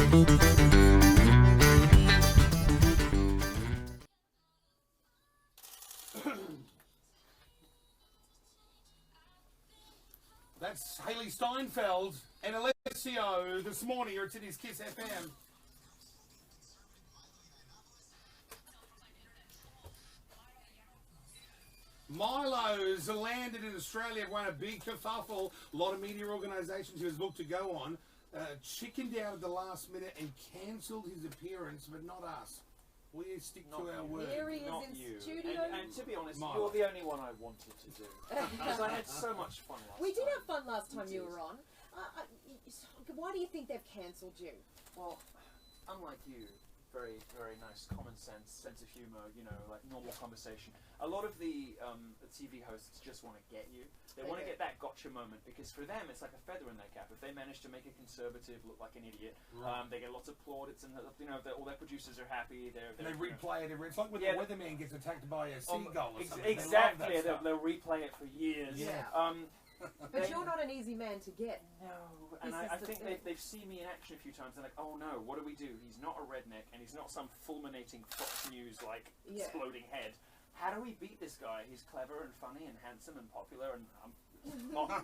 That's Haley Steinfeld and Alessio this morning. You're at Sydney's Kiss FM. Milo's landed in Australia, won a big kerfuffle. A lot of media organisations he was booked to go on. Chickened out at the last minute and cancelled his appearance, but not us. We stick to our word. There he is not in you. studio. And to be honest, Milo. you're the only one I wanted to do. Because I had so much fun last time. We did have fun last time you were on. Why do you think they've cancelled you? Well, unlike you, very, very nice common sense of humour, you know, like normal conversation. A lot of the TV hosts just want to get you. They want to get that gotcha moment because for them it's like a feather in their cap. If they manage to make a conservative look like an idiot, they get lots of plaudits and all their producers are happy. They replay it. It's like when the weatherman gets attacked by a seagull or something. Exactly. They'll replay it for years. Yeah. But you're not an easy man to get. No, and I think they've seen me in action a few times. They're like, oh no, what do we do? He's not a redneck, and he's not some fulminating Fox News exploding head. How do we beat this guy? He's clever and funny and handsome and popular and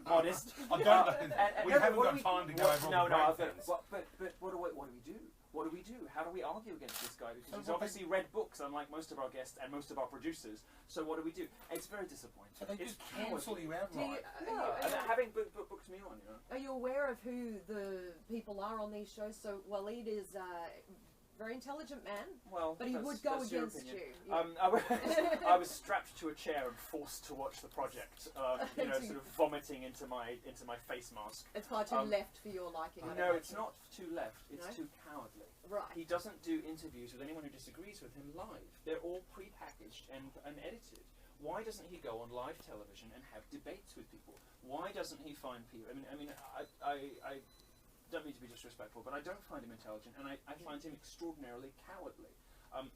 modest. I don't know. We haven't got time to go over all the great things. But what do we do? What do we do? How do we argue against this guy? Because he's obviously read books, unlike most of our guests and most of our producers. So what do we do? It's very disappointing. So they just cancel you outright. Having booked me on, you know. Are you aware of who the people are on these shows? So Waleed is very intelligent man, but he would go against you. I was strapped to a chair and forced to watch the project, sort of vomiting into my face mask. It's far too left for your liking. No, it's not too left. It's too cowardly. Right. He doesn't do interviews with anyone who disagrees with him live. They're all pre-packaged and edited. Why doesn't he go on live television and have debates with people? Why doesn't he find people? I don't mean to be disrespectful, but I don't find him intelligent, and I find him extraordinarily cowardly.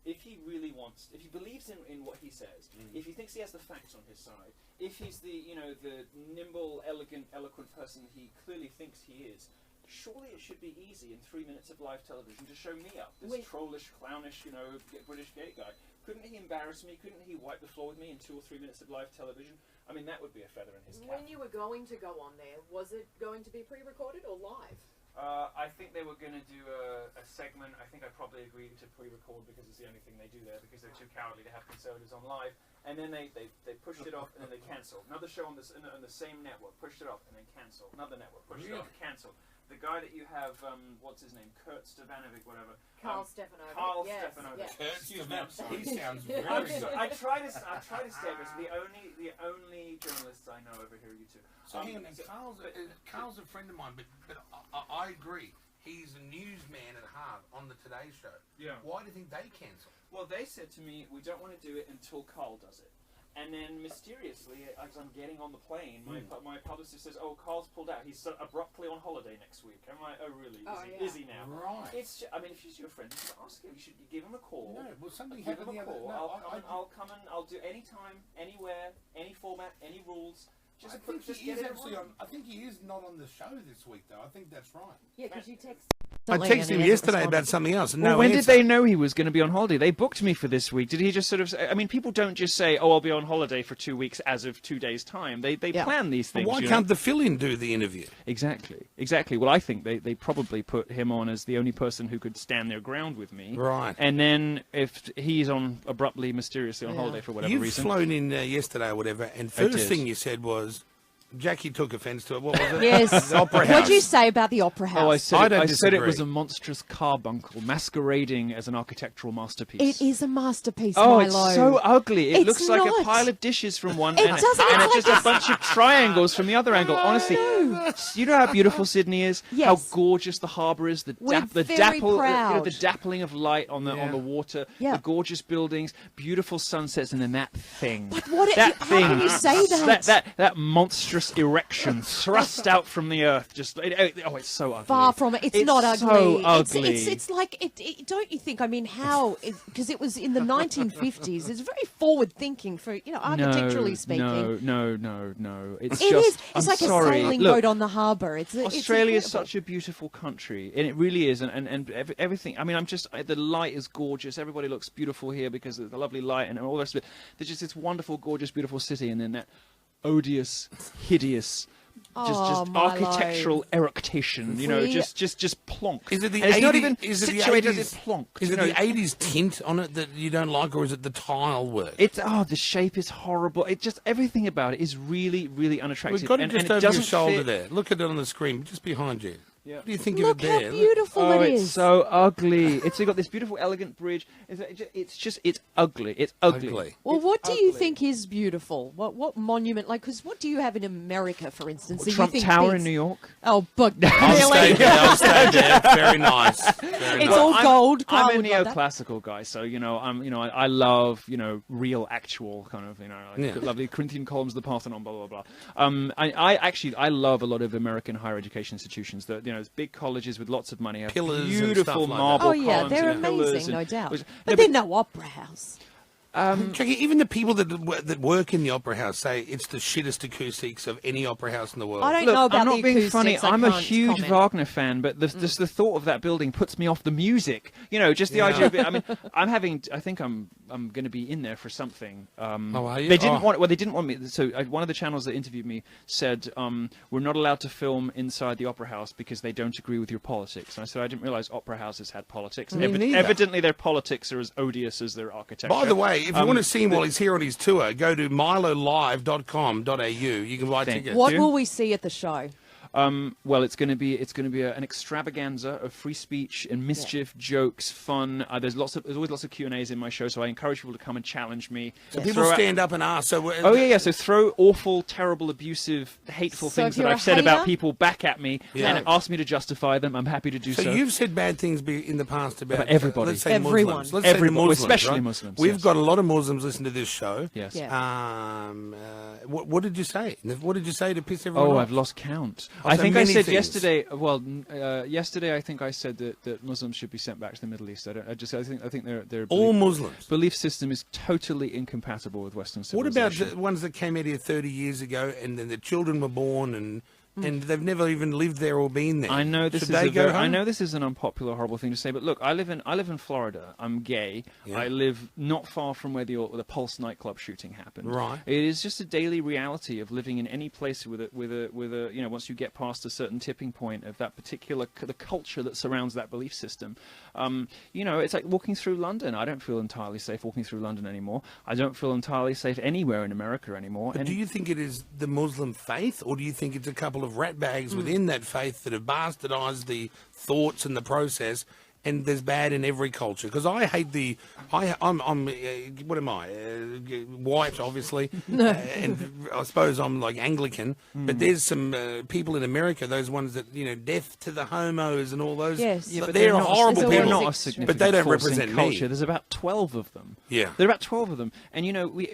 If he really wants, if he believes in what he says, if he thinks he has the facts on his side, if he's the nimble, elegant, eloquent person he clearly thinks he is, surely it should be easy in 3 minutes of live television to show me up, this trollish, clownish, British gay guy. Couldn't he embarrass me? Couldn't he wipe the floor with me in 2 or 3 minutes of live television? I mean, that would be a feather in his cap. When you were going to go on there, was it going to be pre-recorded or live? I think they were going to do a segment. I think I probably agreed to pre-record because it's the only thing they do there because they're too cowardly to have conservatives on live. And then they pushed it off and then they cancelled. Another show on the same network, pushed it off and then cancelled. Another network, pushed it off and cancelled. The guy that you have, what's his name? Kurt Stefanovic, whatever. Carl Stefanovic. Stefanovic. Kurt Stefanovic. He sounds very good. I try to stay with the only journalists I know over here are you two. So hang on, Carl's a friend of mine, but I agree. He's a newsman at heart on the Today Show. Yeah. Why do you think they cancelled? Well, they said to me, we don't want to do it until Carl does it. And then mysteriously, as I'm getting on the plane, my publicist says, "Oh, Carl's pulled out. He's abruptly on holiday next week." I'm like, "Oh, really? Is he now?" Right. It's. If he's your friend, you should ask him. You should give him a call. No, well, something give happened him a the other. call. No, I'll come and I'll do any time, anywhere, any format, any rules. I think he is actually on. I think he is not on the show this week, though. I think that's right. Yeah, because you text. I texted him yesterday about something else. Well, when did they know he was going to be on holiday? They booked me for this week. Did he just sort of say, I mean, people don't just say, oh, I'll be on holiday for 2 weeks as of 2 days' time. They plan these things. Why can't the fill-in do the interview? Exactly. Well, I think they probably put him on as the only person who could stand their ground with me. Right. And then if he's on abruptly, mysteriously on holiday for whatever reason. You've flown in yesterday or whatever, and first thing you said was, Jackie took offence to it. What was it? Yes. The Opera House. What did you say about the Opera House? Oh, I said it was disagree. a monstrous carbuncle masquerading as an architectural masterpiece. It is a masterpiece, Oh, Milo. it's so ugly. It looks like not. a pile of dishes from one It end, doesn't and look just a bunch of triangles from the other angle. Honestly, you know how beautiful Sydney is? Yes. How gorgeous the harbour is, the dappling of light on the water, the gorgeous buildings, beautiful sunsets, and then that thing. But how can you say that? That monstrous monstrous erection thrust out from the earth. It's so ugly. Far from it. It's not ugly. So ugly. It's like, don't you think? I mean, how? Because it was in the 1950s. It's very forward thinking for, architecturally speaking. No. It's It's like a sailing boat on the harbour. Australia is such a beautiful country, and it really is. And everything. I mean, the light is gorgeous. Everybody looks beautiful here because of the lovely light and all the rest of it. There's just this wonderful, gorgeous, beautiful city, and then that odious, hideous, just architectural eructation. Just plonk. Is it the and 80s? It's not even is it the situated 80s? as plonk. Is it the 80s tint on it that you don't like, or is it the tile work? The shape is horrible. It just everything about it is really, really unattractive. We've got it just over your shoulder fit. there. Look at it on the screen, just behind you. Yeah. What do you think Look of it there? how beautiful it is. It's so ugly. It's got this beautiful, elegant bridge. It's ugly. It's ugly. Well, what do you think is beautiful? What monument? Because what do you have in America, for instance? that Trump you think Tower beats- in New York. Oh, but I'll really? stay there. Very nice. Very It's nice. all gold. I'm Carl a would love that. neoclassical guy, so I love real, actual kind of Yeah. lovely Corinthian columns, the Parthenon, blah blah blah. I love a lot of American higher education institutions. That big colleges with lots of money have Pillars and beautiful stuff like that. marble Oh yeah, columns they're and pillars amazing, no and- doubt. which- But they're no opera house. Jackie, even the people that work in the opera house say it's the shittest acoustics of any opera house in the world. I don't Look, know about I'm not the being funny. acoustics, I I'm a can't huge comment. Wagner fan, but just the thought of that building puts me off the music. Just the idea of it. I mean, I think I'm going to be in there for something. Are you? They didn't want. Well, they didn't want me. So one of the channels that interviewed me said we're not allowed to film inside the opera house because they don't agree with your politics. And I said I didn't realize opera houses had politics. Me neither. Evidently, their politics are as odious as their architecture. By the way, if you want to see him while he's here on his tour, go to milolive.com.au. You can buy tickets. What will we see at the show? Well, it's going to be an extravaganza of free speech and mischief, jokes, fun. There's always lots of Q&As in my show, so I encourage people to come and challenge me. So people stand up and ask. So throw awful, terrible, abusive, hateful So things if that you're I've a said about hater? people back at me and ask me to justify them. I'm happy to do so. So you've said bad things in the past about everybody. Let's say Everyone. Muslims. Let's say the Everybody, Muslims, especially right? Muslims, We've yes. got a lot of Muslims listen to this show. Yes. Yeah. What did you say? What did you say to piss everyone Oh, off? I've lost count. Oh, I so think I many said things. yesterday. Well, yesterday I think I said that Muslims should be sent back to the Middle East. I think their All Muslims. belief system is totally incompatible with Western What about civilization. the ones that came out here 30 years ago and then the children were born and they've never even lived there or been there? I know this Should is they go I home? know this is an unpopular, horrible thing to say, but look, I live in Florida. I'm gay. Yeah. I live not far from where the Pulse nightclub shooting happened. Right. It is just a daily reality of living in any place with a once you get past a certain tipping point of that particular the culture that surrounds that belief system. It's like walking through London. I don't feel entirely safe walking through London anymore. I don't feel entirely safe anywhere in America anymore. But do you think it is the Muslim faith, or do you think it's a couple of ratbags within that faith that have bastardized the thoughts and the process? And there's bad in every culture, because I hate I'm what am I? White, obviously, and I suppose I'm like Anglican. But there's some people in America, those ones that deaf to the homos and all those. Yes. Yeah, but they're not- horrible they're They're people. not a extreme. significant But they don't force in represent me. culture. There's about 12 of them. Yeah. There are about 12 of them. And,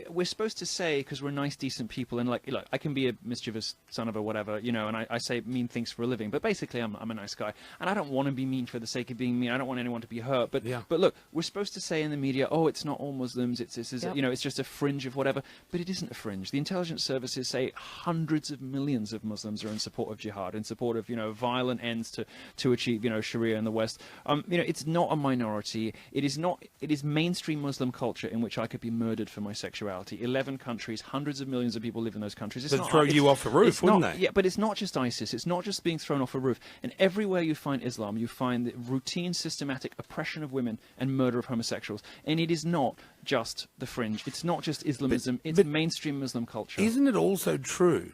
we're supposed to say, because we're nice, decent people, and, I can be a mischievous son of a whatever, and I say mean things for a living. But basically, I'm a nice guy. And I don't want to be mean for the sake of being mean. I don't want anyone to be hurt. But look, we're supposed to say in the media, oh, it's not all Muslims. It's just a fringe of whatever. But it isn't a fringe. The intelligence services say hundreds of millions of Muslims are in support of jihad, in support of, violent ends to achieve, Sharia in the West. It's not a minority. It is mainstream Muslim culture in which I could be murdered for my sexuality. 11 countries, hundreds of millions of people live in those countries. They'd throw you off a roof, wouldn't they? Yeah, but it's not just ISIS. It's not just being thrown off a roof. And everywhere you find Islam, you find the routine, systematic oppression of women and murder of homosexuals. And it is not just the fringe. It's not just Islamism. It's mainstream Muslim culture. Isn't it also true,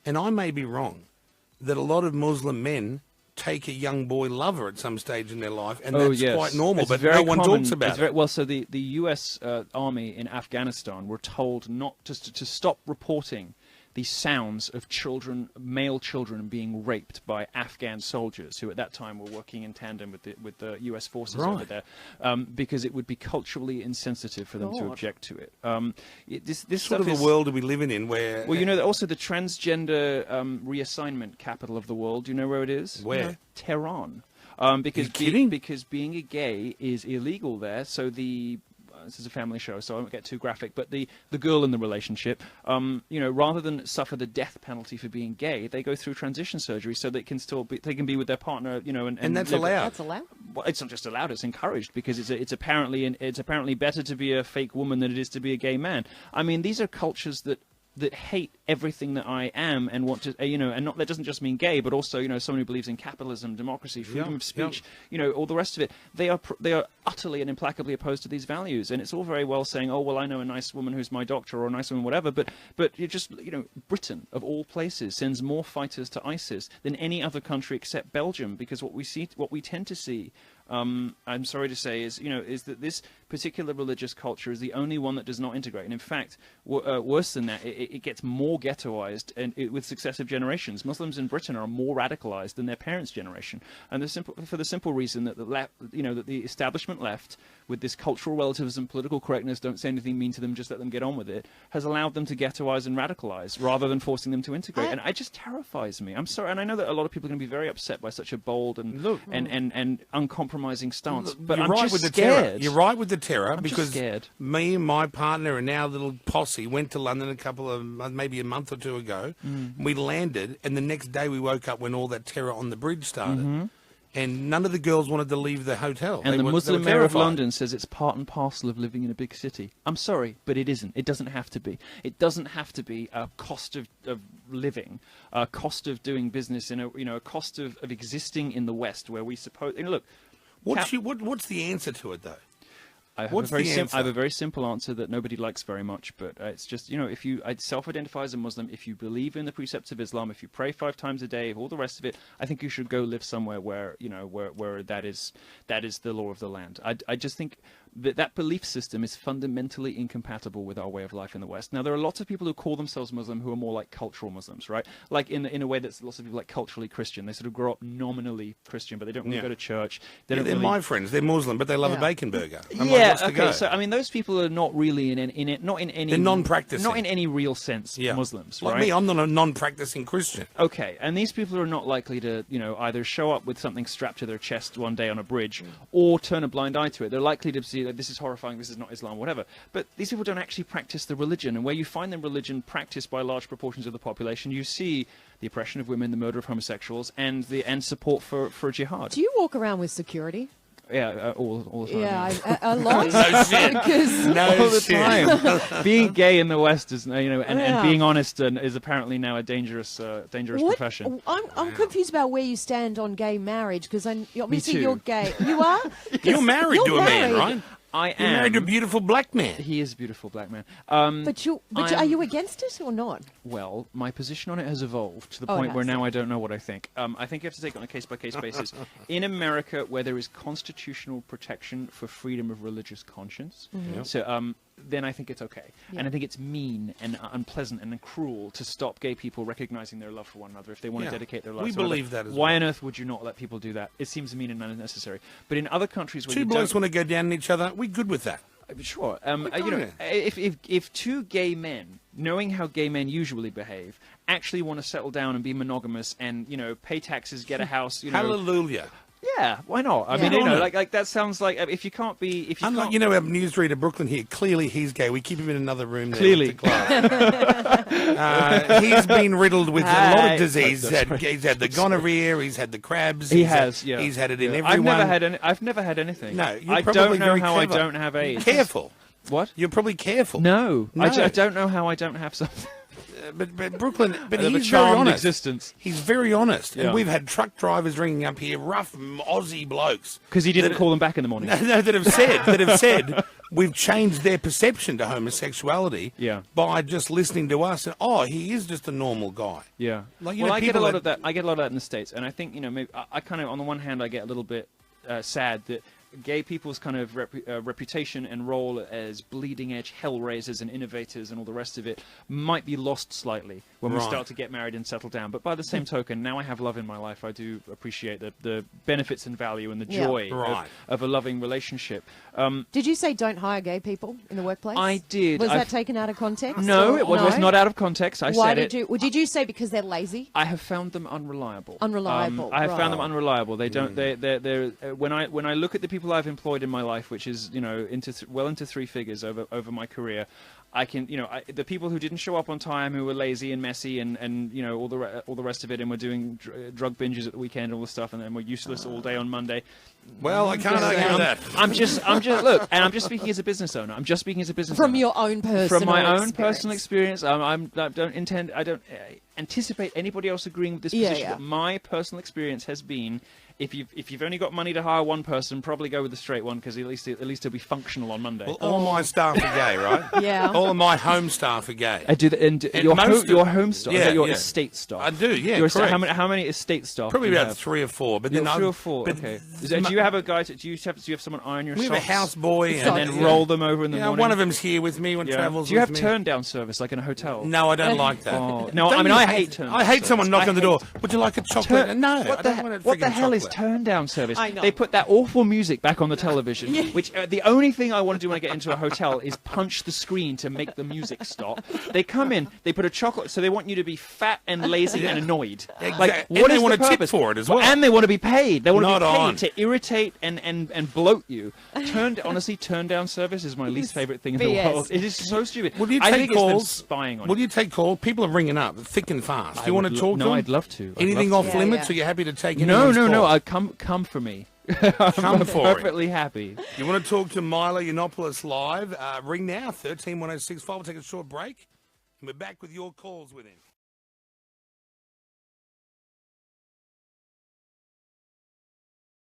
and I may be wrong, that a lot of Muslim men take a young boy lover at some stage in their life, and that's quite normal, It's but very no one common. talks about It's very, it. well, so the U.S. Army in Afghanistan were told not to stop reporting the sounds of male children being raped by Afghan soldiers who at that time were working in tandem with the U.S. forces over there, because it would be culturally insensitive for them to object to it. This sort of the world are we living in where... Well, you know, also the transgender reassignment capital of the world, do you know where it is? Where? Tehran. Because being a gay is illegal there, so this is a family show, so I won't get too graphic, but the girl in the relationship, you know, rather than suffer the death penalty for being gay, they go through transition surgery so they can be with their partner, you know, and that's allowed. That's allowed. Well, it's not just allowed; it's encouraged because it's apparently better to be a fake woman than it is to be a gay man. I mean, these are cultures that hate everything that I am and want to, you know, and that doesn't just mean gay, but also, you know, someone who believes in capitalism, democracy, freedom of speech, you know, all the rest of it. They are utterly and implacably opposed to these values, and it's all very well saying, oh, well, I know a nice woman who's my doctor or a nice woman, whatever, but you just, you know, Britain of all places sends more fighters to ISIS than any other country except Belgium, because what we tend to see. I'm sorry to say, is that this particular religious culture is the only one that does not integrate, and in fact, worse than that, it gets more ghettoized and with successive generations. Muslims in Britain are more radicalized than their parents' generation, and for the simple reason that the establishment left, with this cultural relativism, political correctness, don't say anything mean to them, just let them get on with it, has allowed them to ghettoize and radicalize rather than forcing them to integrate. And it just terrifies me. I'm sorry, and I know that a lot of people are going to be very upset by such a bold and uncompromising stance, but I'm just scared. You're right with the terror, I'm because scared. Me and my partner and our little posse went to London maybe a month or two ago. We landed, and the next day we woke up when all that terror on the bridge started. And none of the girls wanted to leave the hotel. And the Muslim mayor of London says it's part and parcel of living in a big city. I'm sorry, but it isn't. It doesn't have to be. It doesn't have to be a cost of living, a cost of doing business, a cost of existing in the West, where we suppose. Look, what's the answer to it, though? I have a very simple answer that nobody likes very much, but it's just, if you self-identify as a Muslim, if you believe in the precepts of Islam, if you pray 5 times a day, all the rest of it, I think you should go live somewhere where that is the law of the land. I just think that belief system is fundamentally incompatible with our way of life in the West. Now, there are lots of people who call themselves Muslim who are more like cultural Muslims, right? Like in a way that's lots of people like culturally Christian. They sort of grow up nominally Christian, but they don't really go to church. They're my friends. They're Muslim, but they love a bacon burger. Okay. So I mean, those people are not really not in any. They're non-practicing. Not in any real sense Muslims, like right? me, I'm not a non-practicing Christian. Okay, and these people are not likely to, either show up with something strapped to their chest one day on a bridge or turn a blind eye to it. They're likely to see that this is horrifying, this is not Islam, whatever. But these people don't actually practice the religion, and where you find the religion practiced by large proportions of the population, you see the oppression of women, the murder of homosexuals, and support for jihad. Do you walk around with security? Yeah, all the time. Yeah, a lot. No shit. All the time. Being gay in the West is, and being honest is apparently now a dangerous profession. I'm confused about where you stand on gay marriage, because obviously too. you're gay. You are? You're married to a man, right? I am. You're married to a beautiful black man. He is a beautiful black man. But are you against it or not? Well, my position on it has evolved to the point where now I don't know what I think. I think you have to take it on a case-by-case basis. In America, where there is constitutional protection for freedom of religious conscience, so then I think it's okay. Yeah. And I think it's mean and unpleasant and cruel to stop gay people recognizing their love for one another if they want to dedicate their lives. We believe that as well. Why on earth would you not let people do that? It seems mean and unnecessary. But in other countries where two blokes want to go down on each other, we're good with that. Sure. If 2 gay men, knowing how gay men usually behave, actually want to settle down and be monogamous and, pay taxes, get a house, Hallelujah. Yeah, why not? I mean, like that sounds like if you can't be, Unlike, our newsreader Brooklyn here, clearly he's gay. We keep him in another room there. Clearly. He's been riddled with a lot of disease. He's had the gonorrhea, he's had the crabs. He's had it in everyone. I've never had anything. No, you're I probably don't know very how clever. I don't have AIDS. Careful. What? You're probably careful. No. I don't know how I don't have something. But Brooklyn, he's very honest. Existence. He's very honest. Yeah. And we've had truck drivers ringing up here, rough Aussie blokes. Because he didn't call them back in the morning. No, that have said we've changed their perception to homosexuality by just listening to us. And, he is just a normal guy. Yeah. Like, I get a lot of that. I get a lot of that in the States. And I think, maybe I kind of, on the one hand, I get a little bit sad that gay people's kind of reputation and role as bleeding edge hellraisers and innovators and all the rest of it might be lost slightly when we start to get married and settle down. But by the same token, now I have love in my life. I do appreciate the benefits and value and the joy of a loving relationship. Did you say don't hire gay people in the workplace? I did. Was that taken out of context? No, it was not out of context. Why did you? Did you say because they're lazy? I have found them unreliable. Unreliable. I have found them unreliable. They don't. They're when I look at the people I've employed in my life, which is well into three figures over my career, I can the people who didn't show up on time, who were lazy and messy, and all the rest of it, and were doing drug binges at the weekend and all the stuff, and then were useless all day on Monday. Well, I can't argue with that. I'm just look, and I'm just speaking as a business owner. I'm just speaking as a business from owner. your own personal from my own experience. personal experience. I don't anticipate anybody else agreeing with this position. But my personal experience has been, if you've only got money to hire one person, probably go with the straight one, because at least he'll be functional on Monday. Well, all my staff are gay, right? Yeah. All of my home staff are gay. I do that, and your home staff, your estate staff. I do, yeah. Correct. How many estate staff? Probably about 3 or 4. But then 3 or 4. Okay. Do you have a guy? Do you have someone iron your socks? We have a houseboy and then roll them over in the morning. One of them's here with me when travels. Do you have with me. turn down service like in a hotel? No, I don't like that. Oh, no, I hate turn down. I hate someone knocking on the door. Would you like a chocolate? No. What the hell is turn down service? I know. They put that awful music back on the television, which the only thing I want to do when I get into a hotel is punch the screen to make the music stop. They come in, they put a chocolate, so they want you to be fat and lazy and annoyed. Exactly. Like, And what they is want the a tip purpose? for it as well. And they want to be paid. They want to Not be paid on. to irritate and bloat you. Honestly, turn down service is my least favorite thing in the BS. world. It is so stupid. Will you I take think calls? it's them spying on Will you. you take calls? People are ringing up thick and fast. Do you want to talk to them? No, I'd love to. Anything love off to. limits? Are you happy to take No, anyone's no. call? Come for me. Come for it. Perfectly happy. You want to talk to Milo Yiannopoulos live? Ring now, 131065. We'll take a short break, and we're back with your calls with him.